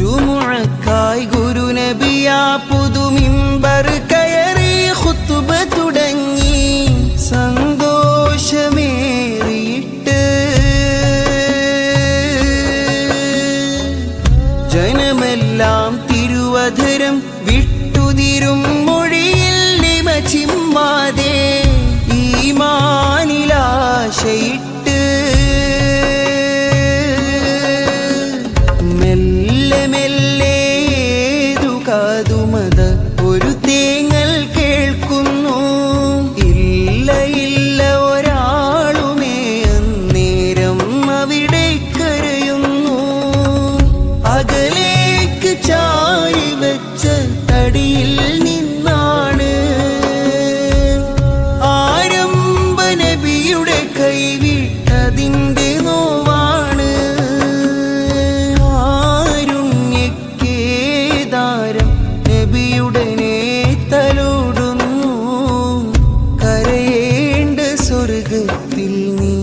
ജുമുഅക്കായി ഗുരുനബിയാ പുതുമിമ്പർ കയറി ഖുത്ബ തുടങ്ങി സന്തോഷമേറിയിട്ട് ജനമെല്ലാം തിരുവധരം വിട്ടുതിരും മൊഴിയിൽ ലിമ ചിമ്മാതെ ഈമാനിലാശയിട്ട് മെല്ലെ മെല്ലെ കാതുമത ഒരു തേങ്ങൽ കേൾക്കുന്നു. ഇല്ല ഇല്ല ഒരാളുമേ അന്നേരം അവിടെ കരയുന്നു. അകലേക്ക് ചായി വെച്ച തടിയിൽ നിന്നാണ് ആരംഭ നബിയുടെ കൈവിട്ടതിൻ്റെ നോവാണ്. ആരുണ്യക്കേദാരം നബിയുടനെ തലോടുന്നു. കരയേണ്ട സ്വർഗത്തിൽ നീ